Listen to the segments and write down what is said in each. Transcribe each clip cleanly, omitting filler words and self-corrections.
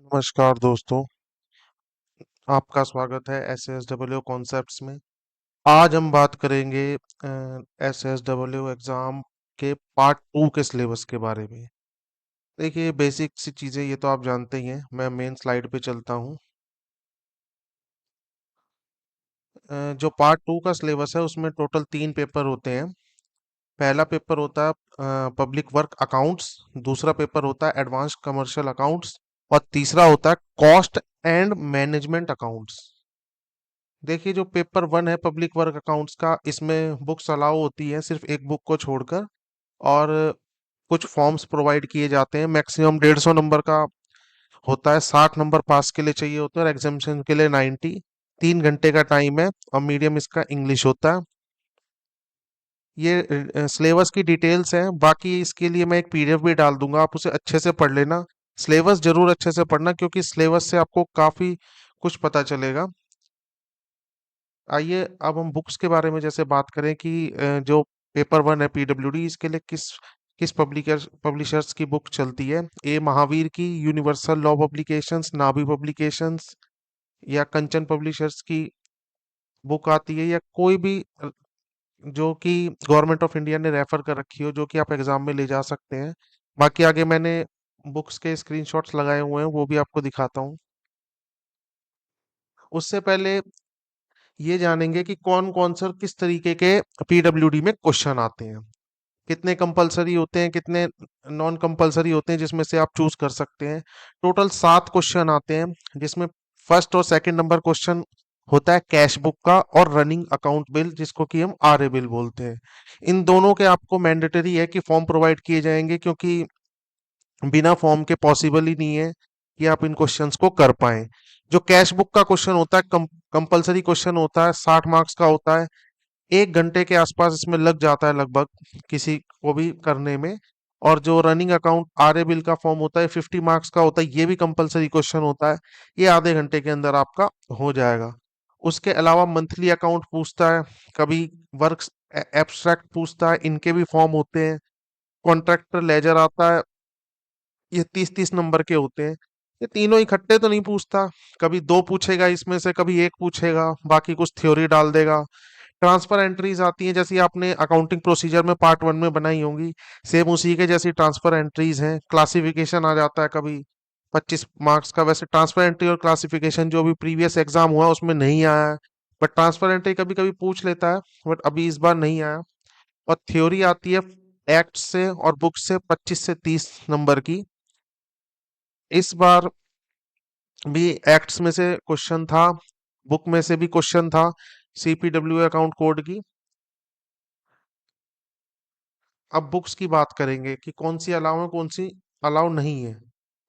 नमस्कार दोस्तों, आपका स्वागत है एस एस डब्ल्यू कॉन्सेप्ट्स में। आज हम बात करेंगे एस एस डब्ल्यू एग्ज़ाम के पार्ट टू के सिलेबस के बारे में। देखिए, बेसिक सी चीज़ें ये तो आप जानते ही हैं। मैं मेन स्लाइड पे चलता हूँ। जो पार्ट टू का सिलेबस है उसमें टोटल 3 पेपर होते हैं। पहला पेपर होता है पब्लिक वर्क अकाउंट्स, दूसरा पेपर होता है एडवांस कमर्शियल अकाउंट्स और तीसरा होता है कॉस्ट एंड मैनेजमेंट अकाउंट्स। देखिए, जो पेपर वन है पब्लिक वर्क अकाउंट्स का, इसमें बुक्स अलाउ होती है सिर्फ एक बुक को छोड़कर। और कुछ फॉर्म्स प्रोवाइड किए जाते हैं। मैक्सिमम 150 नंबर का होता है। 60 नंबर पास के लिए चाहिए होता है और एग्जामिनेशन के लिए 90। 3 घंटे का टाइम है और मीडियम इसका इंग्लिश होता है। ये सिलेबस की डिटेल्स हैं। बाकी इसके लिए मैं एक पीडीएफ भी डाल दूंगा, आप उसे अच्छे से पढ़ लेना। सिलेबस जरूर अच्छे से पढ़ना क्योंकि सिलेबस से आपको काफी कुछ पता चलेगा। आइए अब हम बुक्स के बारे में जैसे बात करें कि जो पेपर वन है पीडब्ल्यूडी, इसके लिए किस किस पब्लिशर्स की बुक चलती है। ए महावीर की यूनिवर्सल लॉ पब्लिकेशंस, नाभि पब्लिकेशंस या कंचन पब्लिशर्स की बुक आती है, या कोई भी जो कि गवर्नमेंट ऑफ इंडिया ने रेफर कर रखी हो, जो कि आप एग्जाम में ले जा सकते हैं। बाकी आगे मैंने बुक्स के स्क्रीनशॉट्स लगाए हुए हैं, वो भी आपको दिखाता हूँ। उससे पहले ये जानेंगे कि कौन कौन से और किस तरीके के पीडब्ल्यूडी में क्वेश्चन आते हैं। कितने कंपलसरी होते हैं, कितने नॉन कंपलसरी होते हैं, जिसमें से आप चूज कर सकते हैं। टोटल 7 क्वेश्चन आते हैं, जिसमें फर्स्ट और सेकंड नंबर क्वेश्चन होता है कैश बुक का और रनिंग अकाउंट बिल, जिसको कि हम आरए बिल बोलते हैं। इन दोनों के आपको मैंडेटरी है कि फॉर्म प्रोवाइड किए जाएंगे, क्योंकि बिना फॉर्म के पॉसिबल ही नहीं है कि आप इन क्वेश्चंस को कर पाएं। जो कैश बुक का क्वेश्चन होता है कंपलसरी क्वेश्चन होता है, 60 मार्क्स का होता है। 1 घंटे के आसपास इसमें लग जाता है लगभग किसी को भी करने में। और जो रनिंग अकाउंट आरए बिल का फॉर्म होता है 50 मार्क्स का होता है, ये भी कंपलसरी क्वेश्चन होता है। ये आधे घंटे के अंदर आपका हो जाएगा। उसके अलावा मंथली अकाउंट पूछता है, कभी वर्क एब्स्ट्रैक्ट पूछता है, इनके भी फॉर्म होते हैं। कॉन्ट्रैक्टर लेजर आता है, ये 30-30 नंबर के होते हैं। ये तीनों इकट्ठे तो नहीं पूछता, कभी दो पूछेगा इसमें से, कभी एक पूछेगा, बाकी कुछ थ्योरी डाल देगा। ट्रांसफर एंट्रीज आती हैं, जैसी आपने अकाउंटिंग प्रोसीजर में पार्ट वन में बनाई होंगी, सेम उसी के जैसी ट्रांसफर एंट्रीज हैं। क्लासिफिकेशन आ जाता है कभी 25 मार्क्स का। वैसे ट्रांसफर एंट्री और क्लासिफिकेशन जो भी प्रीवियस एग्जाम हुआ उसमें नहीं आया है, बट ट्रांसफर एंट्री कभी कभी पूछ लेता है, बट अभी इस बार नहीं आया। और थ्योरी आती है एक्ट से और बुक से 25 से 30 नंबर की। इस बार भी एक्ट्स में से क्वेश्चन था, बुक में से भी क्वेश्चन था, सीपीडब्ल्यू अकाउंट कोड की। अब बुक्स की बात करेंगे कि कौन सी अलाउ है, कौन सी अलाउ नहीं है।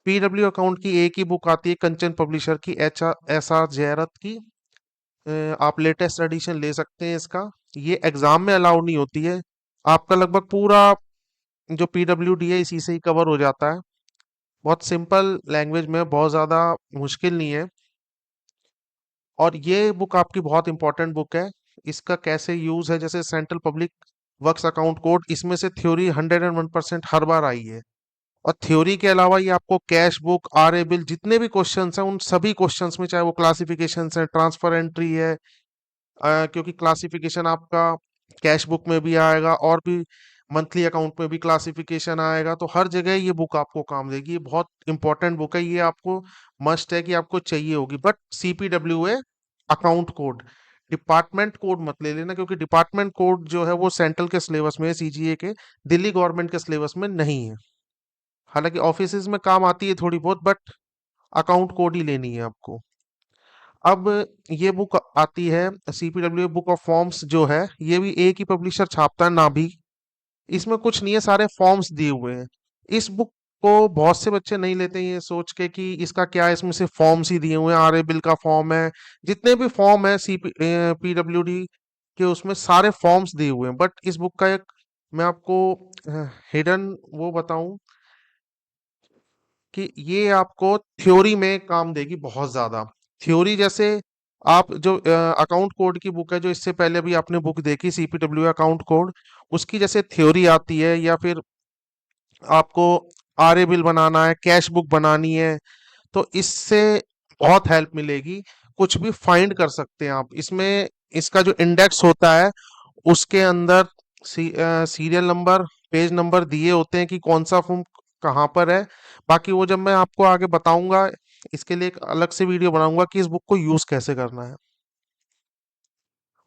पीडब्ल्यू अकाउंट की एक ही बुक आती है कंचन पब्लिशर की, एस आर जयरत की। आप लेटेस्ट एडिशन ले सकते हैं इसका। ये एग्जाम में अलाउ नहीं होती है। आपका लगभग पूरा जो पीडब्ल्यू डी है इसी से ही कवर हो जाता है। बहुत सिंपल लैंग्वेज में, बहुत ज़्यादा मुश्किल नहीं है। और ये बुक आपकी बहुत इंपॉर्टेंट बुक है। इसका कैसे यूज है, जैसे central public works account code, इसमें से थ्योरी 101% हर बार आई है। और थ्योरी के अलावा ये आपको कैश बुक, आरए बिल, जितने भी क्वेश्चंस हैं उन सभी क्वेश्चंस में, चाहे वो क्लासिफिकेशन है, ट्रांसफर एंट्री है, क्योंकि क्लासिफिकेशन आपका कैश बुक में भी आएगा और भी मंथली अकाउंट में भी क्लासिफिकेशन आएगा, तो हर जगह ये बुक आपको काम देगी। ये बहुत इंपॉर्टेंट बुक है, ये आपको मस्ट है कि आपको चाहिए होगी। बट सीपीडब्ल्यू है अकाउंट कोड, डिपार्टमेंट कोड मत ले लेना, क्योंकि डिपार्टमेंट कोड जो है वो सेंट्रल के सिलेबस में है, सीजीए के, दिल्ली गवर्नमेंट के सिलेबस में नहीं है। हालांकि ऑफिसेज में काम आती है थोड़ी बहुत, बट अकाउंट कोड ही लेनी है आपको। अब ये बुक आती है सीपीडब्ल्यू बुक ऑफ फॉर्म्स, जो है ये भी एक ही पब्लिशर छापता है, नाभि। इसमें कुछ नहीं है, सारे फॉर्म्स दिए हुए हैं। इस बुक को बहुत से बच्चे नहीं लेते हैं, ये सोच के कि इसका क्या है, इसमें सिर्फ फॉर्म्स ही दिए हुए हैं। आरए बिल का फॉर्म है, जितने भी फॉर्म है सी पीडब्ल्यूडी के, उसमें सारे फॉर्म्स दिए हुए हैं। बट इस बुक का एक मैं आपको हिडन वो बताऊं कि ये आपको थ्योरी में काम देगी बहुत ज्यादा। थ्योरी जैसे आप जो अकाउंट कोड की बुक है, जो इससे पहले भी आपने बुक देखी सीपीडब्ल्यू अकाउंट कोड, उसकी जैसे थ्योरी आती है, या फिर आपको आरए बिल बनाना है, कैश बुक बनानी है, तो इससे बहुत हेल्प मिलेगी। कुछ भी फाइंड कर सकते हैं आप इसमें। इसका जो इंडेक्स होता है उसके अंदर सीरियल नंबर, पेज नंबर दिए होते हैं कि कौन सा फॉर्म कहाँ पर है। बाकी वो जब मैं आपको आगे बताऊंगा, इसके लिए एक अलग से वीडियो बनाऊंगा कि इस बुक को यूज कैसे करना है।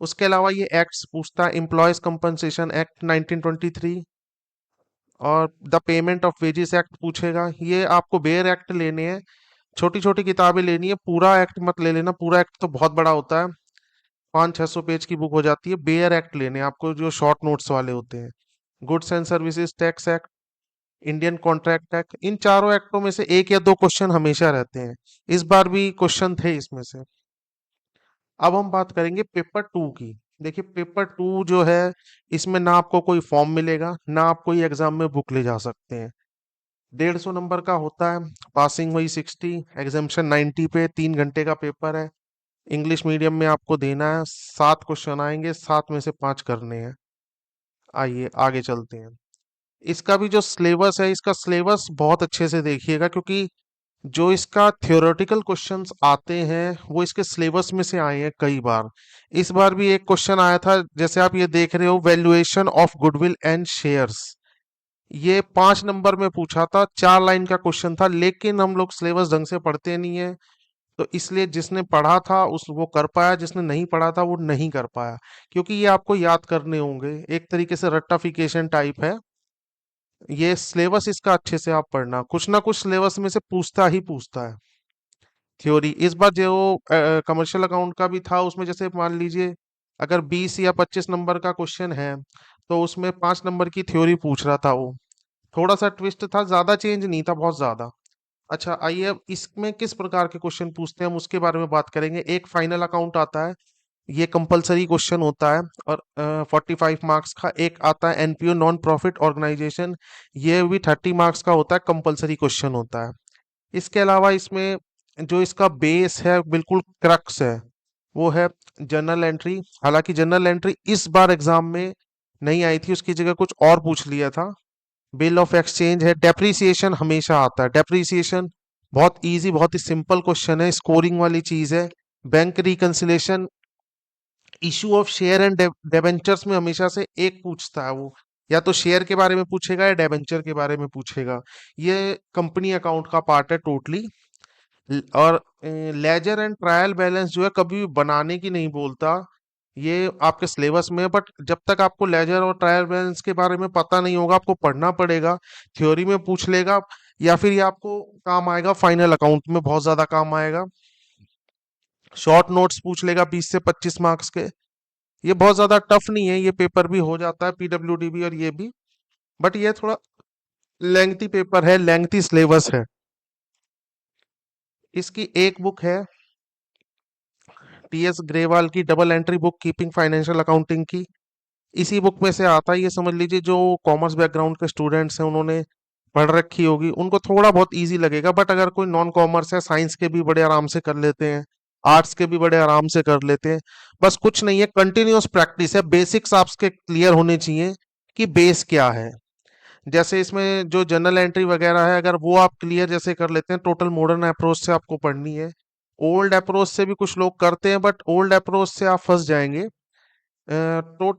उसके अलावा ये एक्ट्स पूछता है, एम्प्लॉयज कंपनसेशन एक्ट 1923 और the payment of wages act पूछेगा। ये आपको बेयर एक्ट लेने हैं, छोटी छोटी किताबें लेनी है, पूरा एक्ट मत ले लेना, पूरा एक्ट तो बहुत बड़ा होता है, 500-600 पेज की बुक हो जाती है। बेयर एक्ट लेने हैं आपको, जो शॉर्ट नोट्स वाले होते हैं। Goods and services tax act, Indian contract act, इन चारों एक्टों में से एक या दो क्वेश्चन हमेशा रहते हैं। इस बार भी क्वेश्चन थे इसमें से। अब हम बात करेंगे पेपर टू की। देखिए पेपर टू जो है, इसमें ना आपको कोई फॉर्म मिलेगा, ना आप कोई एग्जाम में बुक ले जा सकते हैं। 150 नंबर का होता है, पासिंग वही 60, एग्जामेशन 90 पे, 3 घंटे का पेपर है। इंग्लिश मीडियम में आपको देना है, 7 क्वेश्चन आएंगे, 7 में से 5 करने हैं। आइए आगे चलते हैं। इसका भी जो सिलेबस है, इसका सिलेबस बहुत अच्छे से देखिएगा, क्योंकि जो इसका थ्योरेटिकल क्वेश्चंस आते हैं वो इसके सिलेबस में से आए हैं कई बार। इस बार भी एक क्वेश्चन आया था, जैसे आप ये देख रहे हो, valuation of goodwill and shares. ये 5 नंबर में पूछा था, 4 लाइन का क्वेश्चन था, लेकिन हम लोग सिलेबस ढंग से पढ़ते नहीं है, तो इसलिए जिसने पढ़ा था उस वो कर पाया, जिसने नहीं पढ़ा था वो नहीं कर पाया। क्योंकि ये आपको याद करने होंगे, एक तरीके से रट्टाफिकेशन टाइप है। ये सिलेबस इसका अच्छे से आप पढ़ना, कुछ ना कुछ सिलेबस में से पूछता ही पूछता है। थ्योरी इस बार जो कमर्शियल अकाउंट का भी था, उसमें जैसे मान लीजिए अगर 20 या 25 नंबर का क्वेश्चन है, तो उसमें 5 नंबर की थ्योरी पूछ रहा था वो। थोड़ा सा ट्विस्ट था, ज्यादा चेंज नहीं था, बहुत ज्यादा। अच्छा आइए, अब इसमें किस प्रकार के क्वेश्चन पूछते हैं हम उसके बारे में बात करेंगे। एक फाइनल अकाउंट आता है, ये कंपलसरी क्वेश्चन होता है, और 45 मार्क्स का। एक आता है एनपीओ, नॉन प्रॉफिट ऑर्गेनाइजेशन, ये भी 30 मार्क्स का होता है, कंपलसरी क्वेश्चन होता है। इसके अलावा इसमें जो इसका बेस है, बिल्कुल क्रक्स है, वो है जर्नल एंट्री। हालांकि जर्नल एंट्री इस बार एग्जाम में नहीं आई थी, उसकी जगह कुछ और पूछ लिया था। बिल ऑफ एक्सचेंज है, डेप्रिसिएशन हमेशा आता है, डेप्रिसिएशन बहुत इजी, बहुत ही सिंपल क्वेश्चन है, स्कोरिंग वाली चीज है। Bank reconciliation, issue of share and debentures में हमेशा से एक पूछता है वो, या तो शेयर के बारे में पूछेगा या डेबेंचर के बारे में पूछेगा। ये कंपनी अकाउंट का पार्ट है टोटली। और लेजर एंड ट्रायल बैलेंस जो है, कभी भी बनाने की नहीं बोलता, ये आपके सिलेबस में है, बट जब तक आपको लेजर और ट्रायल बैलेंस के बारे में पता नहीं होगा, आपको पढ़ना पड़ेगा। थ्योरी में पूछ लेगा, या फिर ये आपको काम आएगा फाइनल अकाउंट में, बहुत ज्यादा काम आएगा। शॉर्ट नोट्स पूछ लेगा 20 से 25 मार्क्स के। ये बहुत ज्यादा टफ नहीं है, ये पेपर भी हो जाता है, पीडब्ल्यूडी भी और ये भी। बट ये थोड़ा लेंथी पेपर है, लेंथी सिलेबस है। इसकी एक बुक है टीएस ग्रेवाल की, double entry book keeping financial accounting की। इसी बुक में से आता है। ये समझ लीजिए जो कॉमर्स बैकग्राउंड के स्टूडेंट्स हैं, उन्होंने पढ़ रखी होगी, उनको थोड़ा बहुत इजी लगेगा। बट अगर कोई नॉन कॉमर्स है, साइंस के भी बड़े आराम से कर लेते हैं, आर्ट्स के भी बड़े आराम से कर लेते हैं। बस कुछ नहीं है, कंटिन्यूअस प्रैक्टिस है, बेसिक्स आपके क्लियर होने चाहिए कि बेस क्या है। जैसे इसमें जो जनरल एंट्री वगैरह है, अगर वो आप क्लियर जैसे कर लेते हैं, टोटल मॉडर्न अप्रोच से आपको पढ़नी है। ओल्ड अप्रोच से भी कुछ लोग करते हैं, बट ओल्ड अप्रोच से आप फंस जाएंगे। तो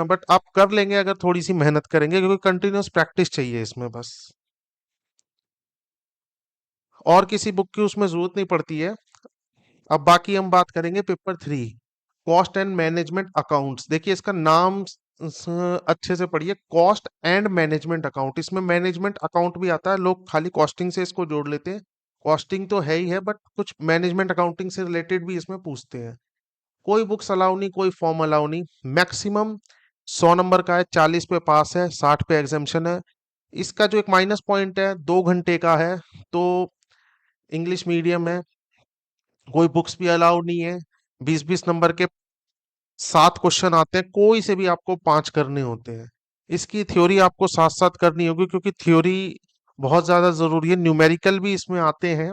बट आप कर लेंगे अगर थोड़ी सी मेहनत करेंगे, क्योंकि कंटिन्यूअस प्रैक्टिस चाहिए इसमें बस, और किसी बुक की उसमें जरूरत नहीं पड़ती है। अब बाकी हम बात करेंगे paper three, cost and management accounts. देखिए इसका नाम अच्छे से पढ़िए, कॉस्ट एंड मैनेजमेंट अकाउंट। इसमें मैनेजमेंट अकाउंट भी आता है, लोग खाली कॉस्टिंग से इसको जोड़ लेते हैं। कॉस्टिंग तो है ही है, बट कुछ मैनेजमेंट अकाउंटिंग से रिलेटेड भी इसमें पूछते हैं। कोई बुक्स अलाउ नहीं, कोई फॉर्म अलाउ नहीं। मैक्सिमम 100 नंबर का है, 40 पे पास है, 60 पे एग्जामेशन है। इसका जो एक माइनस पॉइंट है, 2 घंटे का है, तो इंग्लिश मीडियम है, कोई बुक्स भी अलाउ नहीं है। 20-20 नंबर के 7 क्वेश्चन आते हैं, कोई से भी आपको 5 करने होते हैं। इसकी थ्योरी आपको साथ साथ करनी होगी, क्योंकि थ्योरी बहुत ज्यादा जरूरी है। न्यूमेरिकल भी इसमें आते हैं,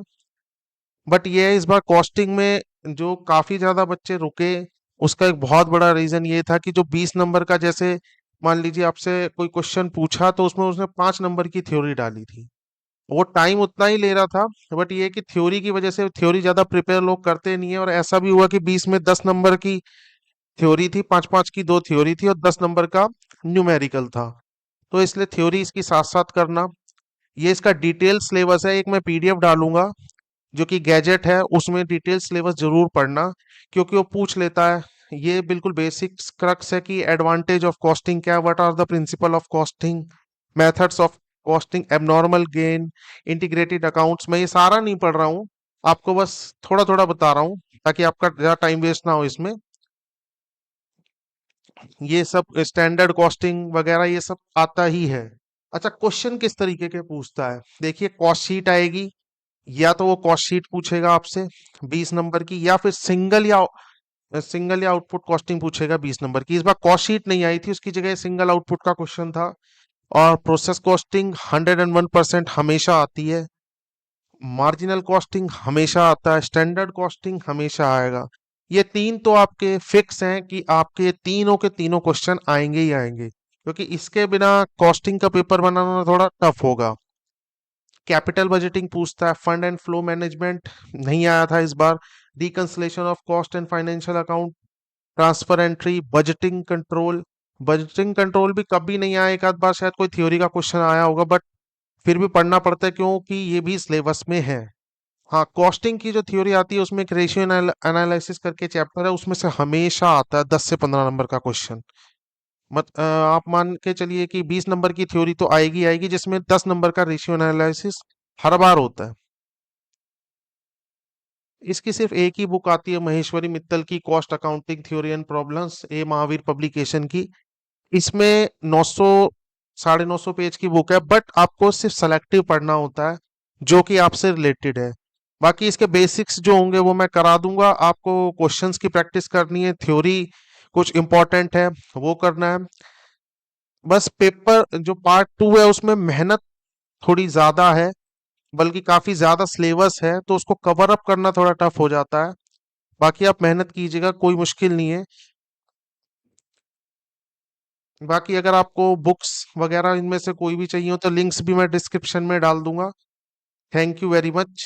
बट ये है इस बार कॉस्टिंग में जो काफी ज्यादा बच्चे रुके, उसका एक बहुत बड़ा रीजन ये था कि जो 20 नंबर का, जैसे मान लीजिए आपसे कोई क्वेश्चन पूछा, तो उसमें उसने 5 नंबर की थ्योरी डाली थी। वो टाइम उतना ही ले रहा था, बट ये कि थ्योरी की वजह से थ्योरी ज्यादा प्रिपेयर लोग करते नहीं है, और ऐसा भी हुआ कि 20 में 10 नंबर की थ्योरी थी, 5-5 की दो थ्योरी थी और 10 नंबर का न्यूमेरिकल था। तो इसलिए थ्योरी इसकी साथ साथ करना। ये इसका डिटेल सिलेबस है, एक मैं पीडीएफ डालूंगा जो कि गैजेट है, उसमें डिटेल सिलेबस जरूर पढ़ना, क्योंकि वो पूछ लेता है। ये बिल्कुल बेसिक क्रक्स है कि एडवांटेज ऑफ कॉस्टिंग क्या, what are the principle of costing, methods of costing, abnormal gain, integrated accounts. मैं ये सारा नहीं पढ़ रहा हूँ, आपको बस थोड़ा थोड़ा बता रहा हूँ ताकि आपका ज्यादा टाइम वेस्ट ना हो इसमें। ये सब स्टैंडर्ड कॉस्टिंग वगैरह ये सब आता ही है। अच्छा, क्वेश्चन किस तरीके के पूछता है, देखिए कॉस्ट शीट आएगी, या तो वो कॉस्ट शीट पूछेगा आपसे 20 नंबर की, या फिर सिंगल या आउटपुट कॉस्टिंग पूछेगा 20 नंबर की। इस बार कॉस्ट शीट नहीं आई थी, उसकी जगह सिंगल आउटपुट का क्वेश्चन था। और प्रोसेस कॉस्टिंग 101% हमेशा आती है, मार्जिनल कॉस्टिंग हमेशा आता है, स्टैंडर्ड कॉस्टिंग हमेशा आएगा। ये तीन तो आपके फिक्स हैं कि आपके तीनों के तीनों क्वेश्चन आएंगे ही आएंगे, क्योंकि इसके बिना कॉस्टिंग का पेपर बनाना थोड़ा टफ होगा। कैपिटल बजटिंग पूछता है, फंड एंड फ्लो मैनेजमेंट नहीं आया था इस बार, reconciliation of cost and financial account, transfer entry, budgeting control. Budgeting control भी कभी नहीं आया, एक आध बार शायद कोई थ्योरी का क्वेश्चन आया होगा, बट फिर भी पढ़ना पड़ता है क्योंकि ये भी सिलेबस में है। हाँ, कॉस्टिंग की जो थ्योरी आती है उसमें एक रेशियो एनालिसिस करके चैप्टर है, उसमें से हमेशा आता है 10 से 15 नंबर का क्वेश्चन। आप मान के चलिए कि 20 नंबर की थ्योरी तो आएगी आएगी, जिसमें 10 नंबर का रेशियो एनालिसिस हर बार होता है। इसकी सिर्फ एक ही बुक आती है, महेश्वरी मित्तल की cost accounting theory and problems, A Mahavir publication की। इसमें 900 950 पेज की बुक है, बट आपको सिर्फ सेलेक्टिव पढ़ना होता है जो कि आपसे रिलेटेड है। बाकी इसके बेसिक्स जो होंगे वो मैं करा दूंगा आपको, क्वेश्चंस की प्रैक्टिस करनी है, थ्योरी कुछ इंपॉर्टेंट है वो करना है। बस पेपर जो पार्ट 2 है उसमें मेहनत थोड़ी ज्यादा है, बल्कि काफी ज्यादा सिलेबस है, तो उसको कवर अप करना थोड़ा टफ हो जाता है। बाकी आप मेहनत कीजिएगा, कोई मुश्किल नहीं है। बाकी अगर आपको बुक्स वगैरह इनमें से कोई भी चाहिए हो तो लिंक्स भी मैं डिस्क्रिप्शन में डाल दूंगा। Thank you very much.